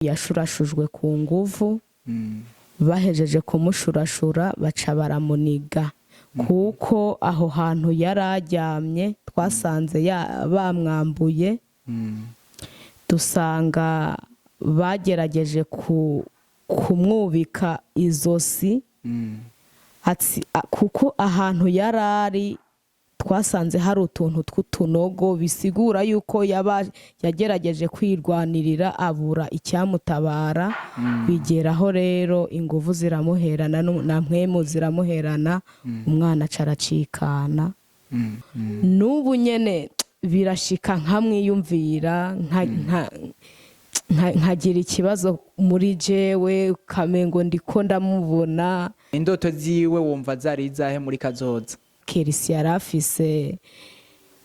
yashurashujwe ku nguvu bahejeje kumushurashura baca baramuniga kuko aho hantu yararyamye twasanze bamwambuye dusanga bagerageje kumwubika izosi kuko ahantu yarari twasanze hari utuntu tw'utunogo bisigura yuko yagerageje kwirwanirira abura icyamutabara bigeraho rero inguvu ziramuherana na mpwemu ziramuherana umwana acaracikana n'ubu nyene birashika nkamwiyumvira nkagira ikibazo muri jewe kamengo ndiko ndamubona. Indoto ziwe wumva zari izahe muri kazoza? Kerisi yarafise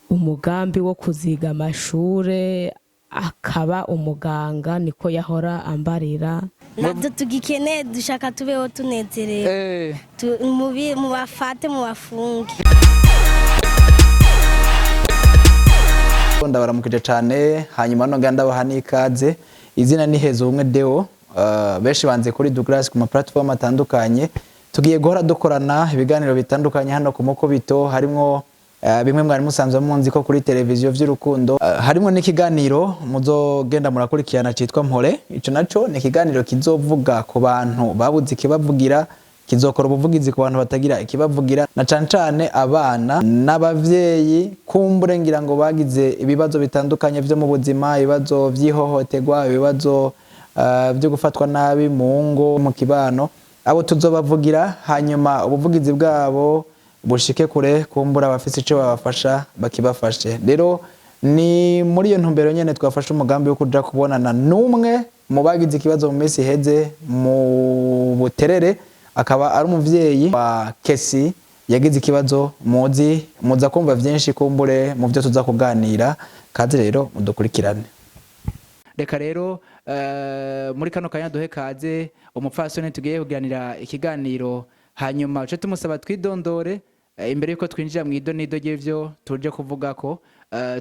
umugambi wo kuziga amashure akaba umuganga, niko yahora ambarira. Navyo tugikeneye dushaka tubeho tunezerewe mu bafate mu bafunge. Ndabaramukije cyane hanyuma no ganda bahani ikaze. Izina ni Hezo Ubumwe Deo, benshi banze kuri Douglas ku ma platform atandukanye. Tugiye guhora dukorana ibiganiro bitandukanye hano ku Mukobito, harimo bimwe mwari musanzwe munzi ko kuri televiziyo vy'urukundo, harimo n'ikiganiro muzogenda murakurikirana citwa Mpore. Ico naco ni ikiganiro kizovuga ku bantu babuze ikibavugira, kizokora ubuvugizi ku bantu batagira ikibavugira, na cane abana n'abavyeyi kumbure ngira ngo bagize ibibazo bitandukanye vyo mu buzima, ibibazo vyihohoterwa, ibibazo byo gufatwa nabi mu ngo, mu kibano. Abo tuzobavugira hanyuma ubuvugizi bwabo bushike kure, kumbura abafise ico babafasha bakibafashe. Rero ni muri iyo ntumbero nyene twafashe umugambi wo kuja kubonana n'umwe mu bagize ikibazo mu minsi heze mu Buterere, akaba ari umuvyeyi wa Kesi yagize ikibazo. Muza kumva vyinshi kumbure mu byo tuza kuganira. Kaze rero mudukurikirane. Reka rero muri kano kanya duhe kaze umupfasoni tugiye kuganira ikiganiro, hanyuma uce tumusaba twidondore imbere yuko twinjira mu idonido ry'ivyo tuje kuvuga ko.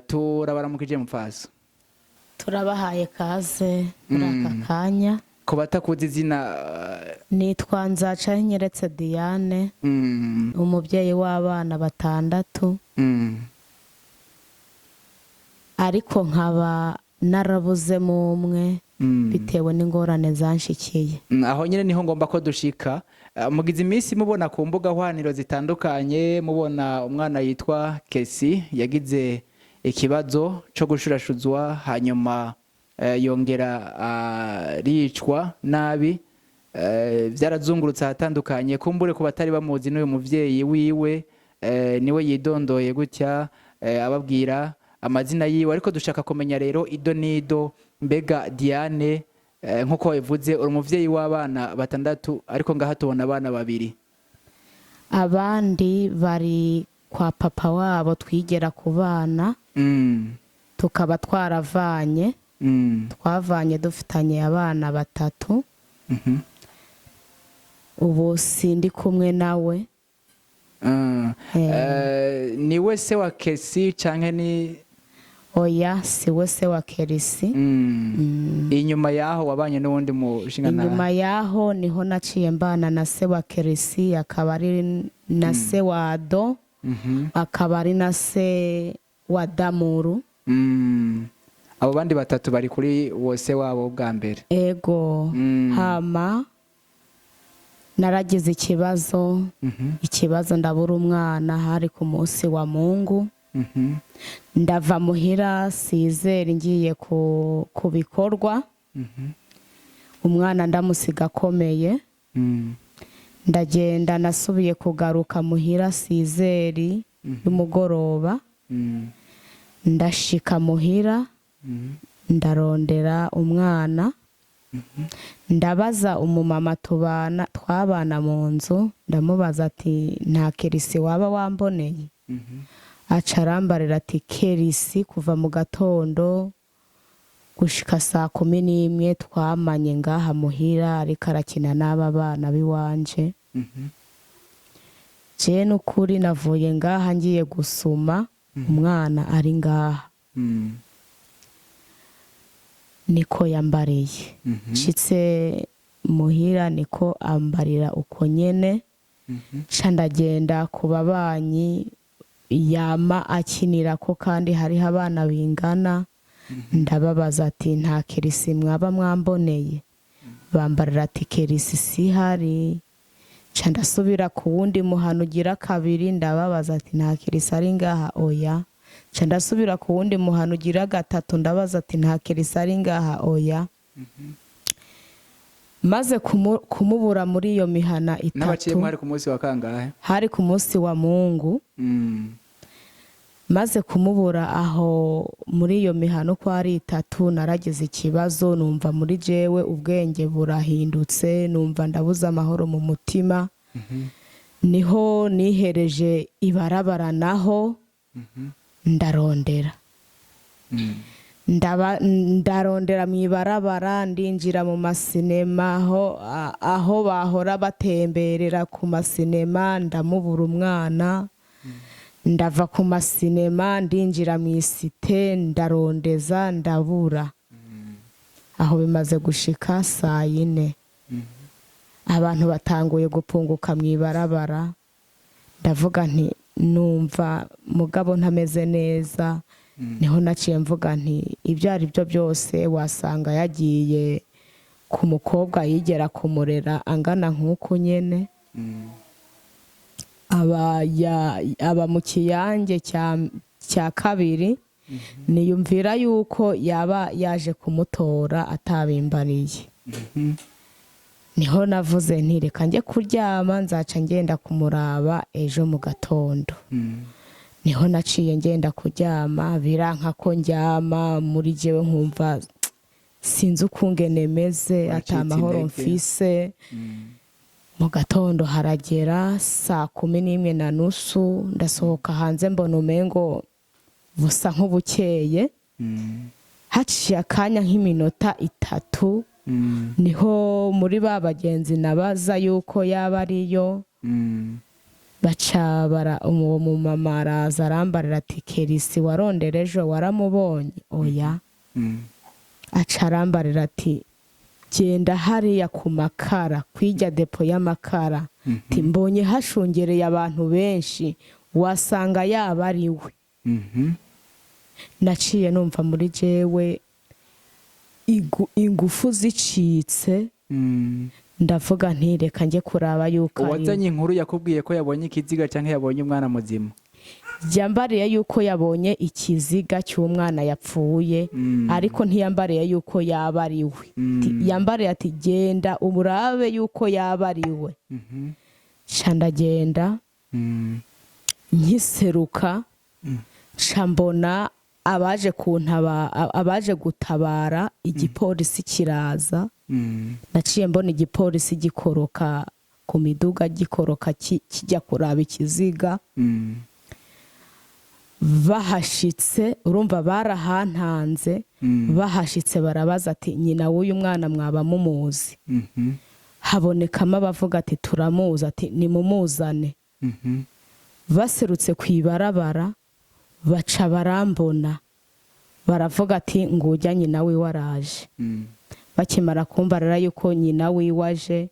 Turabaramukije mupfaso. Turabahaye kaze muri aka kanya. Ko batakuzi izina, nitwa Nzacayinyeretse Diane, umubyeyi w'abana 6, ariko nkaba narabuze mu umwe bitewe n'ingorane zanshikiye. Aho nyine niho ngomba ko dushika. Mugize iminsi mubona ku mbuga hwaniro zitandukanye, mubona umwana yitwa Kesi yagize ikibazo cyo gushurashuzwa hanyuma yongera aricwa nabi. Byarazungurutse ahatandukanye, kumbure ku batari bamuzi n'uyu muvyeyi wiwe niwe yidondoye gutya ababwira amazina yiwe. Ariko dushaka kumenya rero idonido, mbega Diane nkuko bivuze uri umuvyeyi w'abana 6, ariko ngaha tubona abana 2. Abandi bari kwa papa wabo twigera ku bana, tukaba twaravanye twavanye dufitanye abana 3. Ubu sindi kumwe nawe. Niwe se wa Kesi canke ni? Oya, siwe se wa Kerisi. Inyuma yaho wabanye n'uwundi mushingana? Inyuma yaho niho naciye mbana na se wa Kerisi, akaba ari na se wa Ado, akaba ari na se wa Damuru. Abo bandi 3 bari kuri wose wabo bwa mbere? Ego. Hama naragize ikibazo ndabura umwana hari ku munsi wa Mungu. Ndava muhira sizere ngiye ku bikorwa. Umwana ndamusiga akomeye. Ndagenda nasubiye kugaruka muhira sizeri y'umugoroba. Ndashika muhira ndarondera umwana. Ndabaza umumama twabana mu nzu, ndamubaza ati nta Kerisi waba wamboneye? Acarambarira ati Kerisi kuva mu gatondo gushika saa 11 twamanye ngaha muhira ariko arakina n'aba bana biwanje. Je n'ukuri navuye ngaha ngiye gusuma umwana ari ngaha. niko yambariye nshitse muhira niko ambarira uko nyene ca ndagenda ku babanyi yama akinira ko kandi hariho abana bingana ndababaza ati nta kirisi mwaba mwamboneye bambarira ati kirisi sihari ca ndasubira ku wundi muhana ugira kabiri ndababaza ati nta kirisi ari ngaha oya ca ndasubira ku wundi muhana ugira gatatu ndabaza ati nta kirisi ari ngaha oya maze kumubura muri iyo mihana itatu n'abaciye mwari ku munsi wa kangahe hari ku munsi wa Mungu maze kumubura aho muri iyo mihana uko ari itatu naragize ikibazo numva muri jewe ubwenge burahindutse numva ndabuze amahoro mu mutima niho nihereje ibarabara naho ndarondera ndarondera mu ibarabara ndinjira mu masinema aho bahora batemberera ku masinema ndamubura umwana ndava ku masinema ndinjira mu isite ndarondeza ndabura aho bimaze gushika 4:00 abantu batanguye gupunguka mu ibarabara ndavuga nti numva mugabo ntameze neza niho naciye mvuga nti ibyo ari byo byose wasanga yagiye ku mukobwa yigera kumurera angana nk'uko nyene aba mu kiyange cya kabiri niyumvira yuko yaba yaje kumutora atabimbariye niho navuze nti reka njye kuryama nzaca ngenda kumuraba ejo mu gatondo niho naciye ngenda kuryama biranka ko njyama muri jewe nkumva sinzi ukungene meze atamahoro mfise mu gatondo haragera 11:30 ndasohoka hanze mbona umengo busa nk'ubukeye haciye akanya nk'iminota 3 niho muri ba bagenzi nabaza yuko yaba ariyo bacabara uwo mumama araza arambarira ati kirisi warondera ejo waramubonye oya aca arambarira ati genda hariya ku makara kwirya depo y'amakara mbonye hashungereye abantu benshi wasanga yaba ari we naciye numva muri jewe ingufu zicitse ndavuga nti reka njye kuraba yuko wazanye inkuru yakubwiye ko yabonye ikiziga cyangwa yabonye umwana muzima yambariye yuko yabonye ikiziga cy'umwana yapfuye ariko ntiyambariye yuko yaba ari we yambariye ati genda umurabe yuko yaba ari we ca ndagenda nkiseruka ca mbona abaje gutabara igipolisi kiraza naciye mbona igipolisi gikoroka ku miduga gikoroka kijya kuraba ikiziga bahashitse urumva barahantanze bahashitse barabaza ati nyina w'uyu mwana mwaba mumuzi habonekamo abavuga ati turamuzi ati nimumuzane baserutse ku ibarabara baca barambona baravuga ati ngujya nyina wiwe araje bakimara kumbarira yuko nyina wiwe aje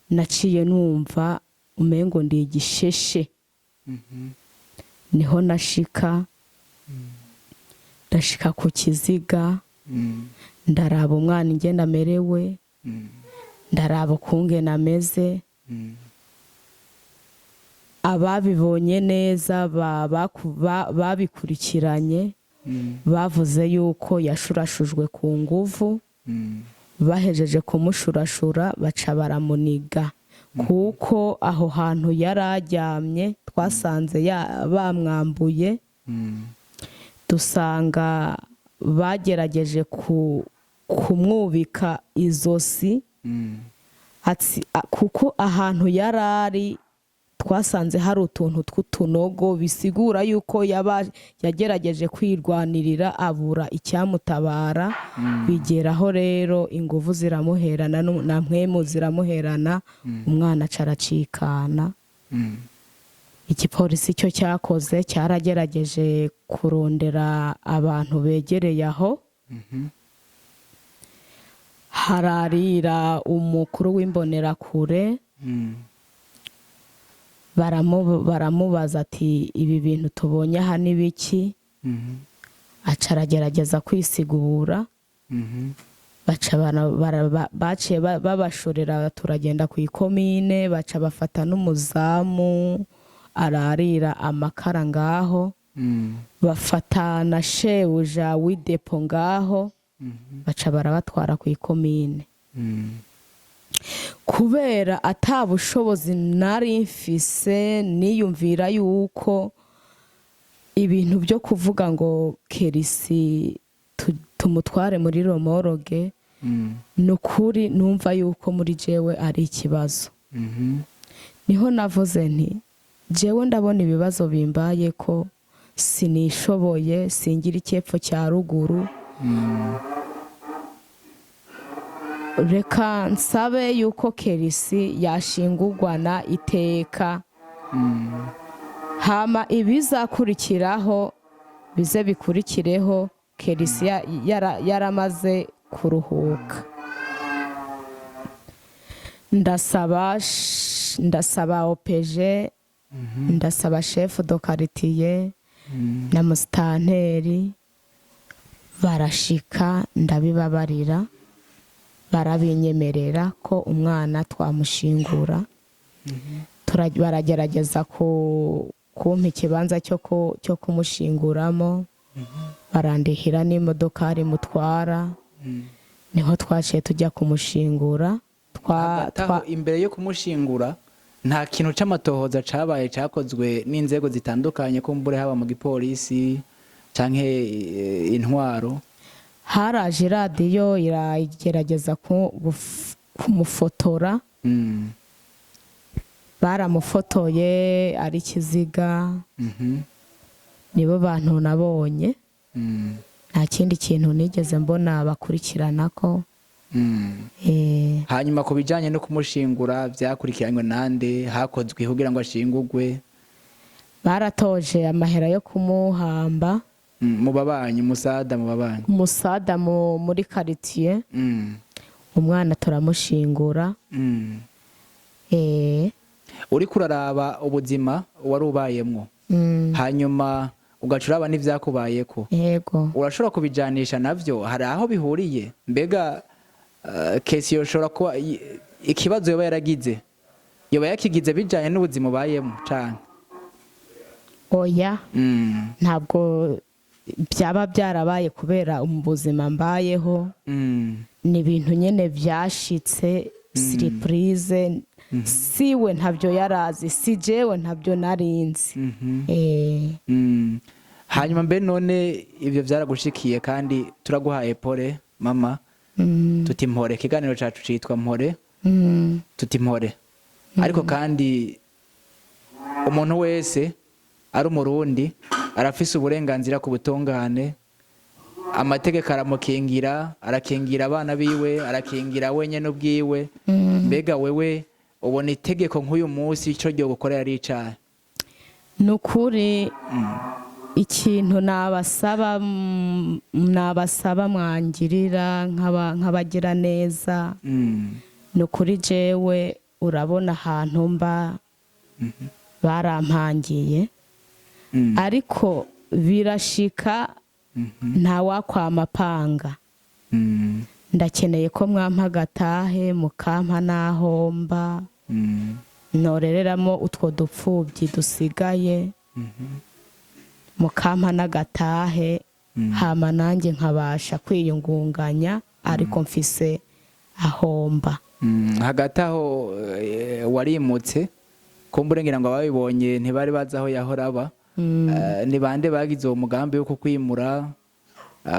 naciye numva umengo ndi igisheshe niho ndashika ku kiziga ndaraba umwana ingenda amerewe ndaraba ukungena ameze ababibonye neza babikurikiranye bavuze yuko yashurashujwe ku nguvu bahejeje kumushurashura baca baramuniga kuko aho hantu yararyamye twasanze bamwambuye dusanga bagerageje kumwubika izosi kuko ahantu yarari twasanze hari utuntu tw'utunogo bisigura yuko yagerageje kwirwanirira abura icyamutabara bigeraho rero inguvu ziramuherana na mpwemu ziramuherana umwana acaracikana igipolisi cyo cyakoze cyaragerageje kurondera abantu begereye aho hararira umukuru w'imbonerakure baramubaza ati ibi bintu tubonye aha ni biki aca aragerageza kwisigura baciye babashorera turagenda ku ikomine baca bafata n'umuzamu ararira amakara ngaho bafata na shebuja w'idepo ngaho baca barabatwara ku ikomine kubera atabushobozi nari mfise niyumvira yuko ibintu byo kuvuga ngo Kerisi tumutware muri romoroge nukuri numva yuko muri jewe ari ikibazo niho navuze nti jewe ndabona ibibazo bimbaye ko sinishoboye singira icyepfo cya ruguru reka nsabe yuko Kerisi yashingurwana iteka hama ibizakurikiraho bize bikurikireho Kerisi yaramaze kuruhuka ndasaba OPG ndasaba chef de quartier na musitanteri barashika ndabibabarira barabinyemerera ko umwana twamushingura baragerageza kumpa ikibanza cyo kumushinguramo barandihira n'imodoka rimutwara niho twaciye tujya kumushingura imbere yo kumushingura nta kintu c'amatohoza cabaye cakozwe n'inzego zitandukanye kumbure haba mu gipolisi canke intwaro haraje radiyo iragerageza kumufotora baramufotoye ari kiziga nibo bantu nabonye nta kindi kintu nigeze mbona bakurikirana ko hanyuma ku bijyanye no kumushingura byakurikiranywe nande hakozwe kugira ngo ashingurwe baratoje amahera yo kumuhamba mu babanyi musada muri quartier umwana turamushingura uri kuraraba ubuzima wari ubayemwo hanyuma ugacuraba n'ivyakubayeko yego urashobora kubijanisha navyo hari aho bihuriye mbega kesi yoshobora kuba ikibazo yoba yaragize yoba yakigize bijanye n'ubuzima ubayemo canke oya ntabwo byaba byarabaye kubera ubuzima mbayeho ni ibintu nyene vyashitse surprise siwe ntabyo yarazi si jewe ntabyo narinzi hanyuma mbe none ibyo byaragushikiye kandi turaguhaye pole mama tuti mpore ikiganiro cacu citwa mpore tuti mpore ariko kandi umuntu wese ari umurundi arafise uburenganzira ku butungane amategeko aramukingira arakingira abana biwe arakingira wenyene ubwiwe mbega wewe ubona itegeko nk'uyu munsi ico ryo gukorera ari icahe nukuri ikintu nabasaba mwangirira nk'abagira neza nukuri jewe urabona ahantu mba barampangiye ariko birashika ntawakwama panga ndakeneye ko mwampa agatahe mukampa n'aho mba norereramo utwo dupfubyi dusigaye mukampa n'agatahe hama nanjye nkabasha kwiyungunganya ariko mfise aho mba hagati aho warimutse kumbure ngira ngo ababibonye ntibari bazi aho yahora aba ni bande bagize uwo mugambi wo kukwimura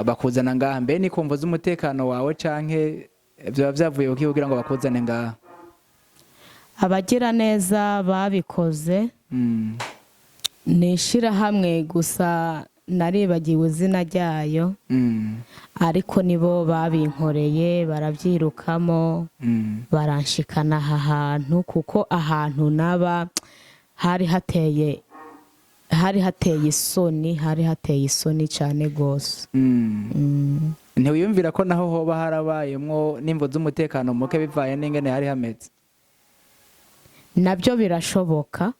bakuzana ngaha mbe ni kumva z'umutekano wawe canke byaba byavuye kugira ngo bakuzane ngaha abagira neza babikoze nishira hamwe gusa naribagiwe izina ryayo ariko nibo babinkoreye barabyirukamo baranshikana aha hantu kuko ahantu naba hari hateye isoni cyane gose ntiwiyumvira ko naho hoba harabayemwo n'imvo z'umutekano muke bivaye n'ingene hari hameze? nabyo birashoboka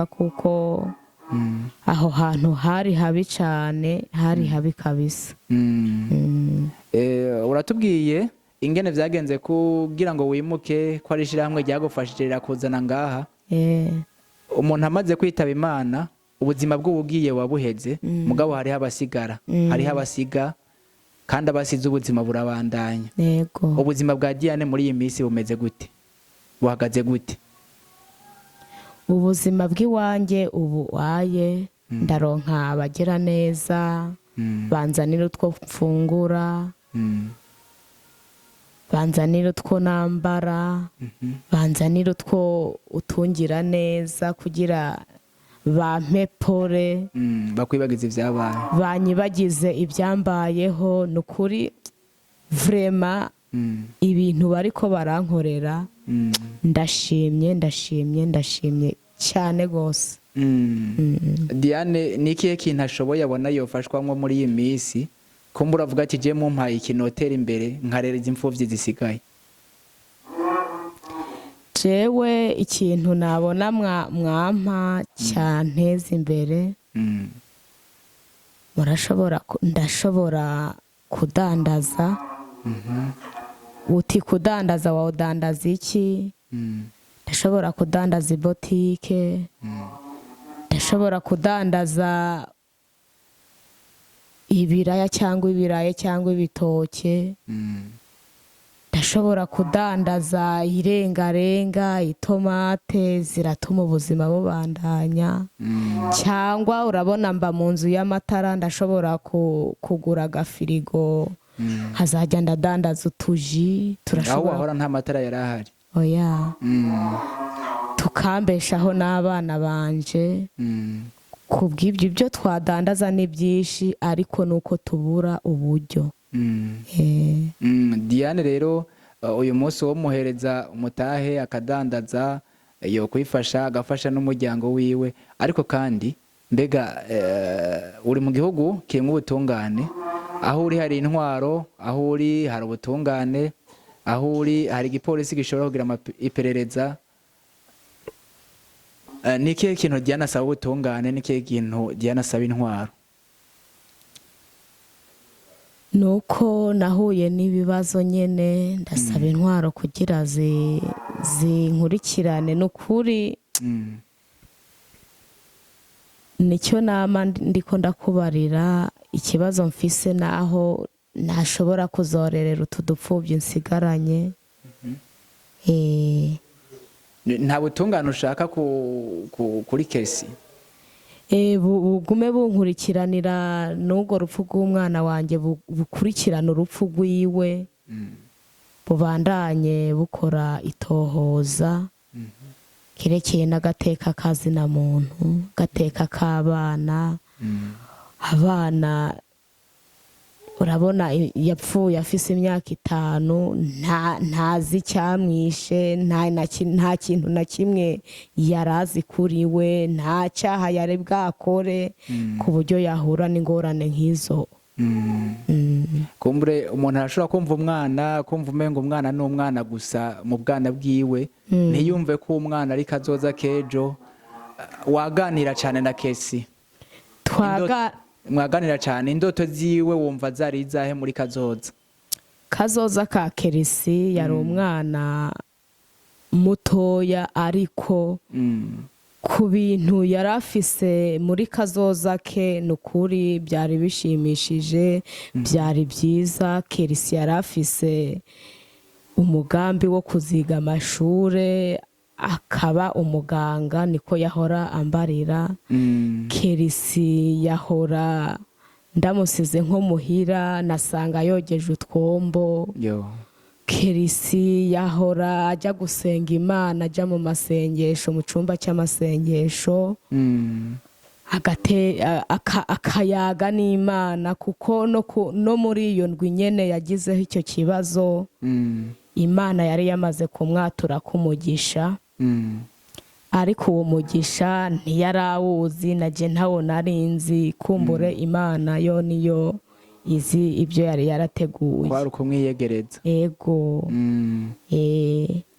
kuko aho hantu hari habi cyane, hari habi kabisa. Uratubwiye ingene vyagenze kugira ngo wimuke, ko ari ishirahamwe ryagufashije rirakuzana ngaha. Umuntu amaze kwitaba Imana ubuzima bw'ubugiye wabuheze, mugabo hariho abasigara, hariho abasiga kandi abasize ubuzima burabandanya. Yego. Ubuzima bwa Diane muri iyi minsi bumeze gute, buhagaze gute? Ubuzima bw'iwanjye ubu waye ndaronka abagira neza, banzanira utwo mfungura, banzanira utwo nambara, banzanira utwo utungira neza kugira bampe pole, bakwibagize ibyabaye, banyibagize ibyambayeho. Nukuri vraiment ibintu bariko barankorera ndashimye cyane gose. Diane, ni ikihe kintu ashoboye abona yofashwamwo muri iyi minsi, kumbura avuga ati je mumpaye ikinotera imbere nkarera imfuvyi zisigaye? Jewe ikintu nabona mwampa cyanteza imbere, ndashobora kudandaza. Uti kudandaza wawudandaza iki? Ndashobora kudandaza ibotike, ndashobora kudandaza ibiraya cyangwa ibitoke, ndashobora kudandaza irengarenga, itomate ziratuma ubuzima bubandanya. Cyangwa urabona mba mu nzu y'amatara, ndashobora kugura agafirigo hazajya ndadandaza utuji. Aho wahora nta matara yari ahari? Oya. Tukambeshaho n'abana banje. Kubw'ibyo ibyo twadandaza ni byinshi, ariko nuko tubura uburyo. Diane rero uyu munsi wo muhereza umutahe akadandaza, yo kwifasha agafasha n'umuryango wiwe, ariko kandi mbega uri mu gihugu kirimo ubutungane, aho uri hari intwaro, aho uri hari ubutungane, aho uri hari igipolisi gishobora kugira iperereza. Ni ikihe kintu Diane asaba ubutungane, ni ikihe kintu Diane asaba intwaro? Nuko nahuye n'ibibazo nyene, ndasaba intwaro kugira zinkurikirane. Nukuri nicyo nama ndiko ndakubarira, ikibazo mfise naho ntashobora kuzorerera utudupfubyi nsigaranye. Nta butungane ushaka kuri kesi? Bugume bunkurikiranira n'ubwo rupfu rw'umwana wanjye, bukurikirana urupfu rwiwe, bubandanye bukora itohoza kirekeye n'agateka kazina muntu, gateka k'abana. Abana urabona yapfuye afise imyaka 5, ntazi icyamwishe, nta kintu na kimwe yarazi kuri we, nta cyaha yari bwakore ku buryo yahura n'ingorane nk'izo. Kumbure umuntu arashobora kumva umwana, kumva umengo umwana ni umwana gusa mu bwana bwiwe, ntiyumve ko umwana ari kazoza kejo. Waganira cyane na Kesi? Mwaganira cyane, indoto ziwe wumva zari izahe muri kazoza? Kazoza ka Kerisi yari umwana mutoya, ariko ku bintu yari afise muri kazoza ke nukuri byari bishimishije, byari byiza. Kerisi yari afise umugambi wo kuziga amashure, akaba umuganga, niko yahora ambarira. Kerisi yahora ndamusize nko muhira nasanga yogeje utwombo. Kerisi yahora ajya gusenga Imana, ajya mu masengesho, mu cyumba cy'amasengesho, akayaga n'Imana, kuko no muri iyo ndwi nyene yagizeho icyo kibazo, Imana yari yamaze kumwatura kumugisha. Ariko uwo mugisha ntiyarawuzi, naje ntawo narinzi. Kumbure Imana yo niyo izi ibyo yari yarateguye. kwari ukumwiyegereza. Ego.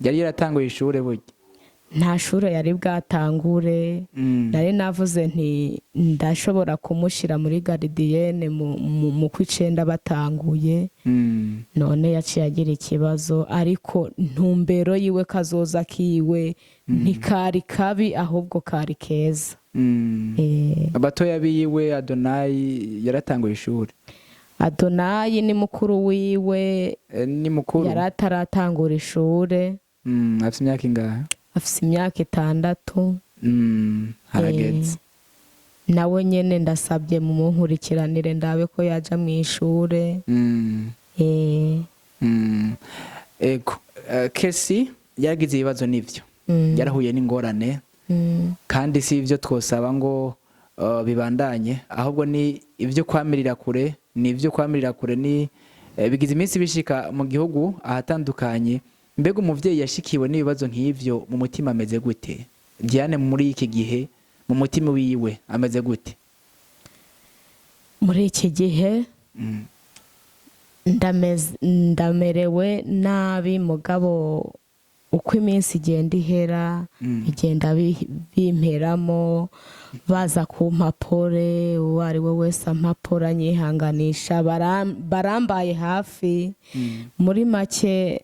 Yari yaratanguye ishure burya? Nta shure yari bwatangure. Nari navuze nti ndashobora kumushira muri garidiyene mu kw'icenda batanguye. None yaciye agira ikibazo, ariko ntumbero yiwe kazoza kiwe ntikari kabi ahubwo kari keza. Abatoya biwe Adonayi yaratanguye ishure? Adonayi ni mukuru wiwe. Ni mukuru? Yari ataratangura ishure. Afise imyaka ingahe? Afise imyaka 6. Harageze. Nawe nyene ndasabye mu munkurikiranire ndabe ko yaja mu ishure. Ego. Kesi yagize ibibazo n'ivyo, yarahuye n'ingorane, kandi si ivyo twosaba ngo bibandanye, ahubwo ni ivyo kwamirira kure, ni ivyo kwamirira kure, ni bigize iminsi bishika mu gihugu ahatandukanye. Mbega umuvyeyi yashikiwe n'ibibazo nk'ivyo mu mutima ameze gute? Diane muri iki gihe mu mutima wiwe ameze gute? Muri iki gihe ndamerewe nabi, mugabo uko iminsi igenda ihera igenda bimperamo, baza kumpapore, uwo ari we wese ampapora nyihanganisha, barambaye hafi. Muri make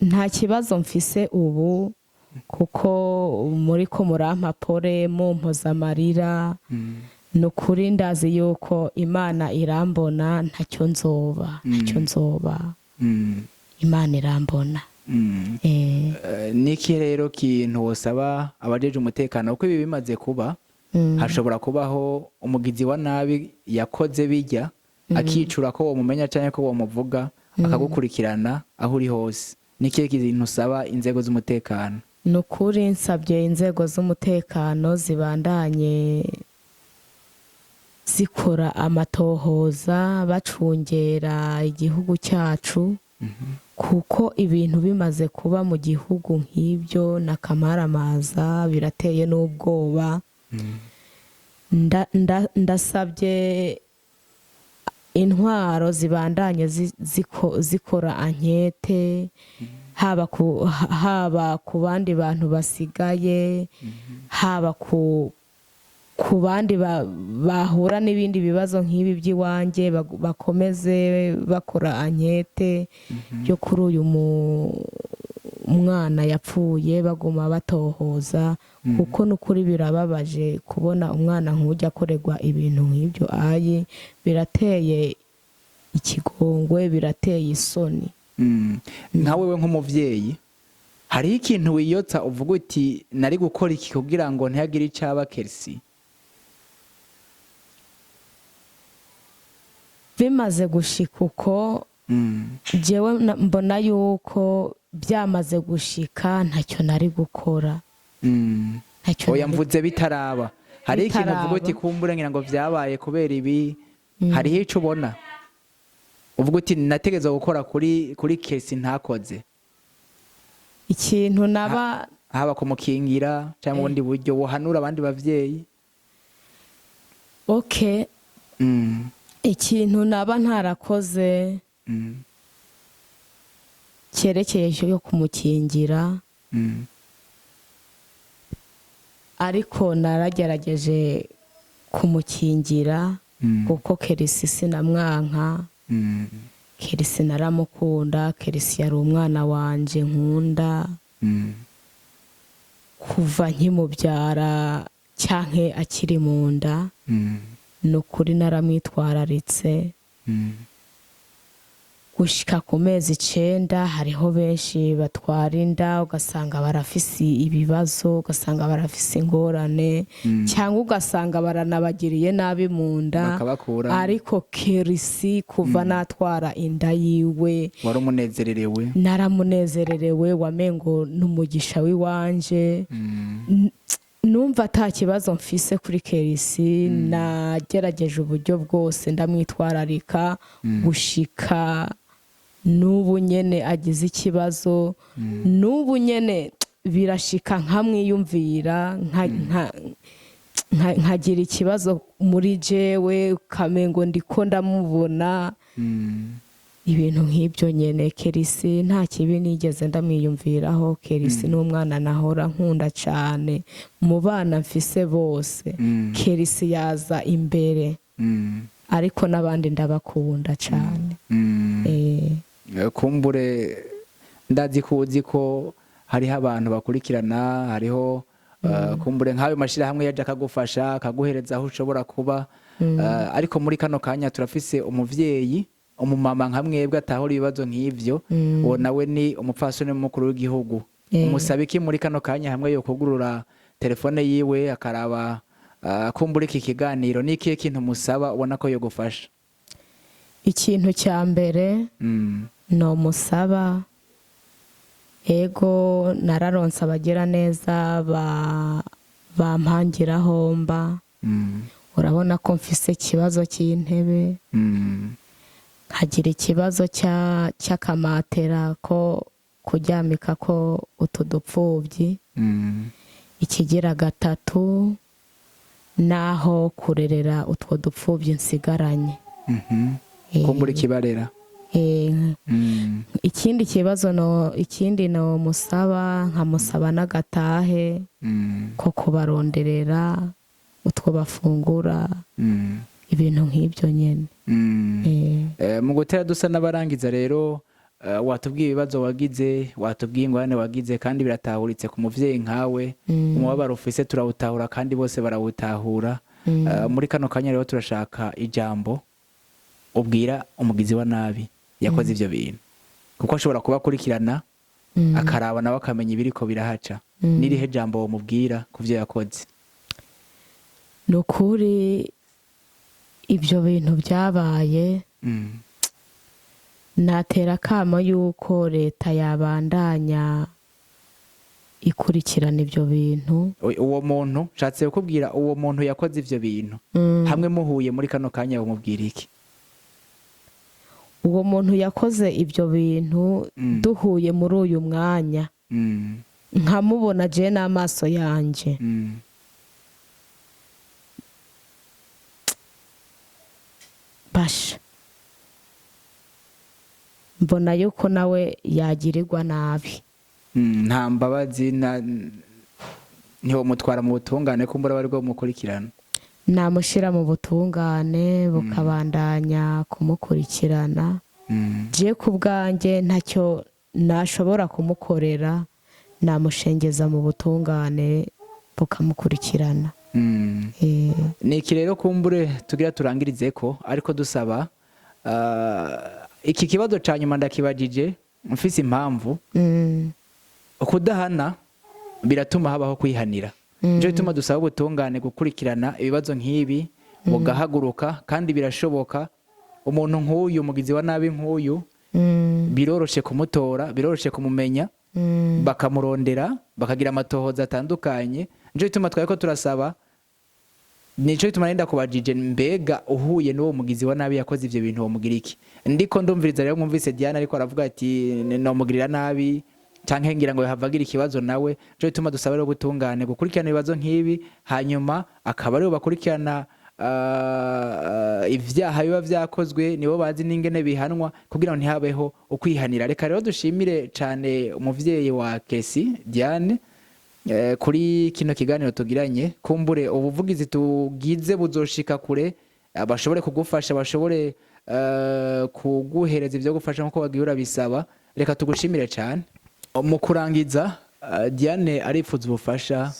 nta kibazo mfise ubu, kuko muri ko murampapore mumpoza amarira. Nukuri ndazi yuko Imana irambona, ntacyo nzoba. Imana irambona. Niki rero kintu wosaba abajeje umutekano, uko ibi bimaze kuba hashobora kubaho umugizi wa nabi yakoze bijya akicura ko womumenya cyane ko womuvuga akagukurikirana aho uri hose? Niki kintu usaba inzego z'umutekano? Nukuri nsabye inzego z'umutekano zibandanye zikora amatohoza, bacungera igihugu cyacu, kuko ibintu bimaze kuba mu gihugu nk'ibyo n'akamaramaza, birateye n'ubwoba. Ndasabye intwaro zibandanye zikora ankete, haba ku bandi bantu basigaye, haba ku bandi bahura n'ibindi bibazo nk'ibi by'iwanjye, bakomeze bakora ankete yo kuri uyu mwana yapfuye, baguma batohoza, kuko n'ukuri birababaje kubona umwana nk'ujya akorerwa ibintu nk'ibyo. Ayi, birateye ikigongwe, birateye isoni. Nka wewe nk'umuvyeyi, hariho ikintu wiyotsa uvuga uti nari gukora iki kugira ngo ntihagire icaba Kelsey? Bimaze gushika uko, jewe mbona yuko byamaze gushika, ntacyo nari gukora. Oya, mvuze bitaraba. Hari ikintu uvuga uti kumbura ngira ngo vyabaye kubera ibi, hariho ico ubona uvuga uti nategeza gukora kuri Kelsey ntakoze? Ikintu naba haba kumukingira cyangwa ubundi buryo wohanura abandi bavyeyi? Okay. Ikintu naba ntarakoze cyerekeye yo kumukingira, ariko naragerageje kumukingira, kuko Kelsey sinamwanka. Kelsey naramukunda, Kelsey yari umwana wanje nkunda kuva nkimubyara cyanke akiri mu nda. Nukuri naramwitwararitse. Gushika ku mezi 9 hariho benshi batwara inda, ugasanga barafise ibibazo, ugasanga barafise ingorane, cyangwa ugasanga baranabagiriye nabi mu nda, ariko Kelsey kuva natwara inda yiwe wari umunezererewe. Naramunezererewe, wamengo n'umugisha wiwanje. Numva ata kibazo mfise kuri Kelsey. Nagerageje uburyo bwose ndamwitwararika, gushika n'ubu nyene agize ikibazo, n'ubu nyene birashika nkamwiyumvira, nkagira ikibazo muri jewe ukamengo ndiko ndamubona ibintu nk'ibyo nyene. Kerisi nta kibi nigeze ndamwiyumviraho. Kerisi n'umwana nahora nkunda cyane mu bana mfise bose. Kerisi yaza imbere ariko n'abandi ndabakunda cyane. Kumbure ndazi ko hariho abantu bakurikirana, hariho kumbure nk'ayo mashirahamwe yaje akagufasha akaguhereza aho ushobora kuba, ariko muri kano kanya turafise umuvyeyi umumama nka mwebwe atahora ibibazo nk'ivyo, uwo nawe ni umupfasoni mukuru w'igihugu. Umusabe iki muri kano kanya hamwe yo kugurura telefone yiwe akaraba kumbura iki kiganiro, ni ikihe kintu musaba ubona ko yo gufasha? Ikintu cya mbere no musaba, ego nararonse abagira neza bampangiraho mba, urabona ko mfise ikibazo cy'intebe, nkagira ikibazo cy'akamatera ko kuryamika ko utudupfubyi, ikigira gatatu naho kurerera utwo dupfubyi nsigaranye. Kumbura kibarera. Ikindi kibazo ikindi no musaba, nkamusaba n'agatahe ko kubaronderera utwo bafungura, ibintu nk'ibyo nyene. Mu gutera dusa n'abarangiza rero, watubwiye ibibazo wagize, watubwiye ingorane wagize, kandi biratahuritse ku muvyeyi nkawe. Umubabaro ufise turawutahura kandi bose barawutahura. Muri kano kanya rero turashaka ijambo ubwira umugizi wa nabi yakoze ivyo bintu, kuko ashobora kuba akurikirana akaraba nawe akamenya ibiriko birahaca. Nirihe jambo womubwira kuvyo yakoze? Nukuri ibyo bintu byabaye, natera akamo yuko leta yabandanya ikurikirana ibyo bintu. Uwo muntu nshatse kukubwira, uwo muntu yakoze ivyo bintu hamwe muhuye muri kano kanya womubwira iki? Uwo muntu yakoze ibyo bintu duhuye muri uyu mwanya, nkamubona je n'amaso yanje, basha mbona yuko nawe yagirirwa nabi. Nta mbabazi ntiwo mutwara mu butungane kumbura bari bwo mukurikirana? Namushira mu butungane bukabandanya kumukurikirana. Je kubwanjye ntacyo nashobora kumukorera, namushengeza mu butungane bukamukurikirana. Niki rero kumbure tugira turangirize ko, ariko dusaba iki kibazo ca nyuma ndakibajije mfise impamvu. Kudahana biratuma habaho kwihanira. Nje bituma dusaba ubutungane gukurikirana ibibazo nk'ibi bugahaguruka, kandi birashoboka. Umuntu nk'uyu mugizi wa nabi nk'uyu biroroshe kumutora, biroroshe kumumenya, bakamurondera bakagira amatohoza atandukanye. Nje bituma twari ko turasaba, nico bituma nenda kubajije, mbega uhuye n'uwo mugizi wa nabi yakoze ivyo bintu wo mugira iki? Ndiko ndumviriza rero mwumvise Diana ariko aravuga ati no mugirira nabi canke ngira ngo yahavagira ikibazo nawe. Nje bituma dusaba rero ubutungane gukurikirana ibibazo nk'ibi, hanyuma akaba aribo bakurikirana ivyaha biba vyakozwe, nibo bazi n'ingene bihanwa kugira ngo ntihabeho ukwihanira. Reka rero dushimire cane umuvyeyi wa Kesi Diane kuri kino kiganiro tugiranye. Kumbure ubuvugizi tugize buzoshika kure, bashobore kugufasha, bashobore kuguhereza ivyo gufasha nkuko wagiye urabisaba. Reka tugushimire cane. Mu kurangiza, Diane arifuza ubufasha,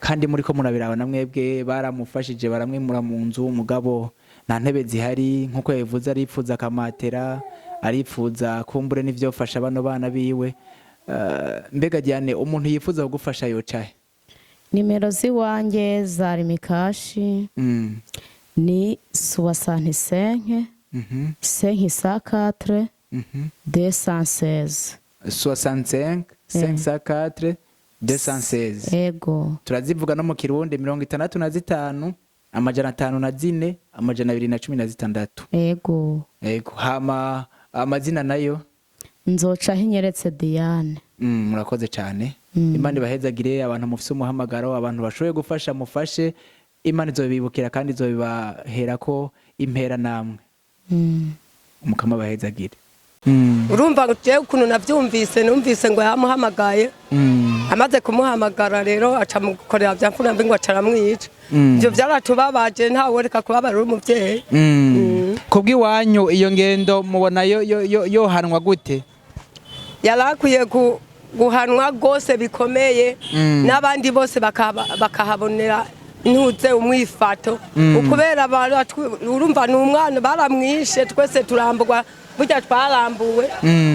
kandi muri ko murabiraba na mwebwe baramufashije, baramwimura mu nzu, umugabo nta ntebe zihari nkuko yavuze, arifuza akamatera, arifuza kumbure n'ivyo fasha bano bana biwe. Mbega Diane, umuntu yifuza kugufasha yocahe? Nimero ziwanje za Rimikashi ni 65 504 216 65 504 216. Ego turazivuga no mu Kirundi 65 amajana 504 amajana 216. Ego hama amazina nayo nzoca hinyeretse Diane. Murakoze cyane. Imana ibahezagire, abantu mufise umuhamagaro, abantu bashoboye gufasha mufashe, Imana izobibukira kandi izobibahera ko impera namwe umukama bahezagire. urumva je ukuntu navyumvise numvise ngo yamuhamagaye amaze kumuhamagara rero aca mukorera bya mfuna mbi ngo acaramwica ivyo byaratubabaje ntawe wereka kubabarira umuvyeyi. Kubw'iwanyu iyo ngendo mubona yo hanwa gute? Yarakwiye guhanwa gose bikomeye n'abandi bose bakahabonera intuze umwifato ukubera urumva n'umwana baramwishe twese turambugwa burya twarambuwe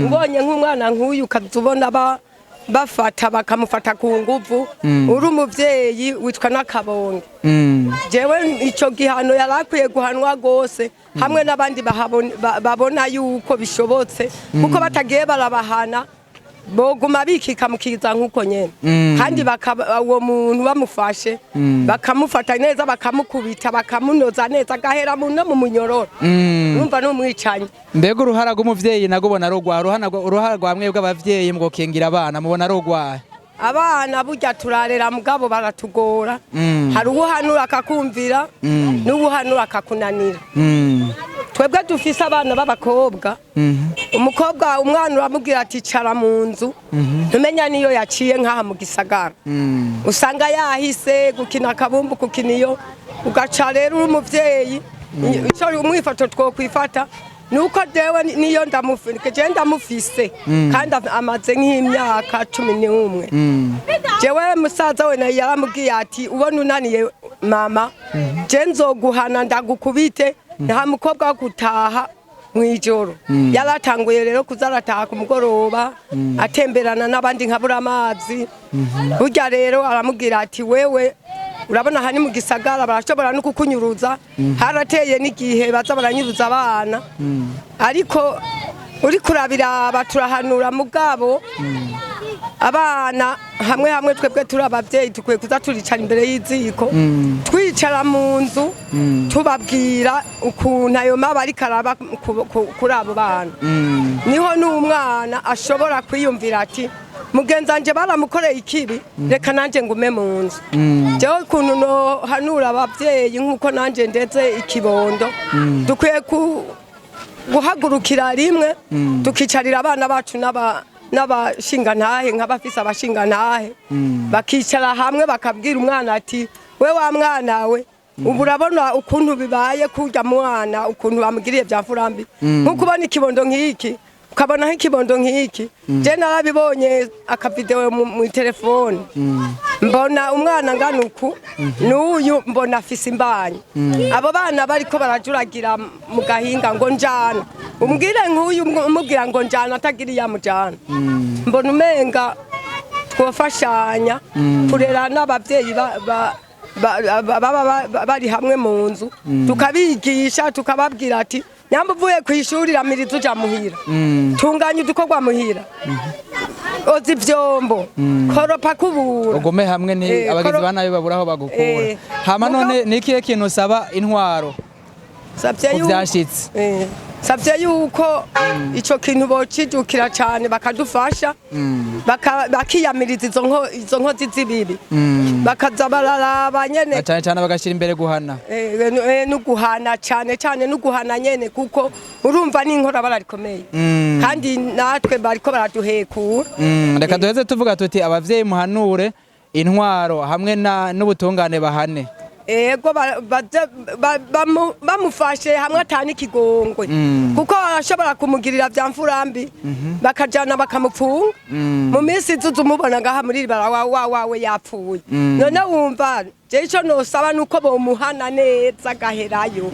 ubonye nk'umwana nk'uyu ukazubona bafata bakamufata ku nguvu uri umuvyeyi witwa n'akabonge. Jewe ico gihano yarakwiye guhanwa gose hamwe n'abandi babona yuko bishobotse kuko batagiye barabahana boguma bikika mukiza nkuko nyene kandi uwo muntu bamufashe bakamufata neza bakamukubita bakamunoza neza agahera no mu munyororo urumva n'umwicanyi. Mbega uruhara rw'umuvyeyi nagubona uruhara rwa mwebwe abavyeyi mwo kengira abana mubona rogwaye? Abana burya turarera mugabo baratugora hari uwuhanura akakumvira n'uwuhanura akakunanira. Twebwe dufise abana b'abakobwa umukobwa umwana uramubwira ati cara mu nzu ntumenya niyo yaciye nk'aha mu gisagara usanga yahise gukina akabumbu kukiniyo ugaca rero uri umuvyeyi ico umwifato twokwifata nuko dewe niyo ndamufise kandi amaze nk'imyaka 11 jewe musaza we nayo yaramubwiye ati ubona unaniye mama je nzoguhana ndagukubite nta mukobwa gutaha mwijoro. Yaratanguye rero kuzarataha ku mugoroba atemberana n'abandi nkabura amazi burya rero aramubwira ati wewe urabona hani mu gisagara barashobora no kukunyuruza harateye n'igihe baza baranyuruza abana ariko uri kurabira baturahanura mugabo abana hamwe twebwe turi abavyeyi tukwiye kuza turicara imbere y'iziko twicara mu nzu tubabwira ukuntu ayo maba ariko araba kuri abo bana niho n'umwana ashobora kwiyumvira ati mugenzi wanje baramukoreye ikibi reka nanje ngume mu nzu. Jewe ukuntu nohanura abavyeyi nk'uko nanje ndeze ikibondo dukwiye guhagurukira rimwe tukicarira abana bacu n'abashingantahe nk'abafise abashingantahe bakicara hamwe bakabwira umwana ati we wa mwana we ubu urabona ukuntu bibaye kurya mwana ukuntu bamugiriye bya mfurambi nk'uko ubona ikibondo nk'iki ukabona nk'ikibondo nk'iki je narabibonye akavideo mu telefone mbona umwana ngana uku n'uyu mbona afise imbanyi abo bana bariko barajuragira mu gahinga ngo njana umbwire nk'uyu umubwira ngo njana atagiriye amujana mbona umenga twofashanya kurera n'abavyeyi bari hamwe mu nzu tukabigisha tukababwira ati nyamba uvuye kw'ishuri ramiriza uja muhira tunganya udukorwa muhira oza ivyombo koropa kubura ugume hamwe ni abagizi banayo babura aho bagukura hama none nikiye kintu saba intwaro vyashitse savye yuko ico kintu bocijukira cyane bakadufasha bakiyamiriza izo nkozi zibibi bakaza bararaba nyene cyane bagashira imbere guhana n'uguhana cyane n'uguhana nyene kuko urumva n'inkora bararikomeye kandi natwe bariko baraduhekura. Reka duheze tuvuga tuti abavyeyi muhanure intwaro hamwe n'ubutungane bahane ego bamufashe hamwe atani kigongwe kuko arashobora kumugirira bya mfurambi bakajana bakamupfunga mu minsi izuzu mubona ngaha muri wawe yapfuye none wumva je ico nosaba nuko bomuhana neza gaherayo.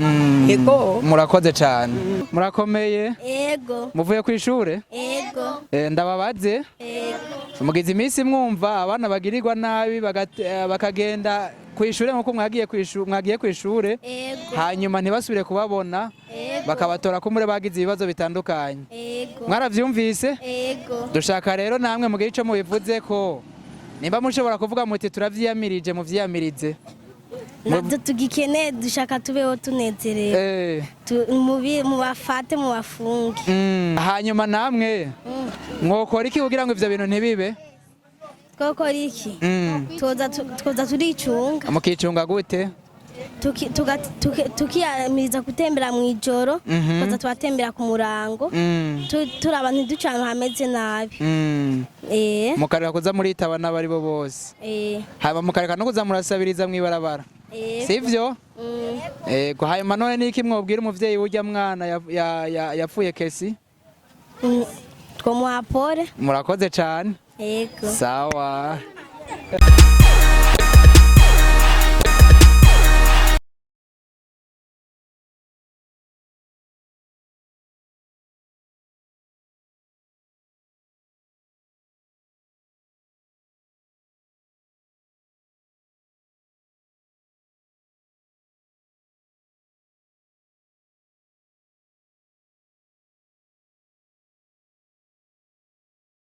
Ego murakoze cyane murakomeye ego muvuye kw'ishure ego ndababaze mugize iminsi mwumva abana bagirirwa nabi bakagenda kw'ishure nkuko mwagiye kw'ishure hanyuma ntibasubire kubabona bakabatora ko muri bagize ibibazo bitandukanye mwaravyumvise dushaka rero namwe mugihe ico mubivuze ko nimba mushobora kuvuga muti turavyiyamirije muvyiyamirize navyo tugikeneye dushaka tubeho tunezerewe mu bafate mu bafunge hanyuma namwe mwokora iki kugira ngo ivyo bintu ntibibe? Twokora iki? Twoza turicunga. Mukicunga gute? tukiyamiriza gutembera mu ijoro tukaza turatembera ku murango turaba ntiduce ahantu hameze nabi mukareka kuza muritaba n'abari bo bose haba mukareka no kuza murasabiriza mw'ibarabara sivyo yego hanyuma none niki mwobwira umuvyeyi w'urya mwana yapfuye Kesi twomuha pole murakoze cane yego sawa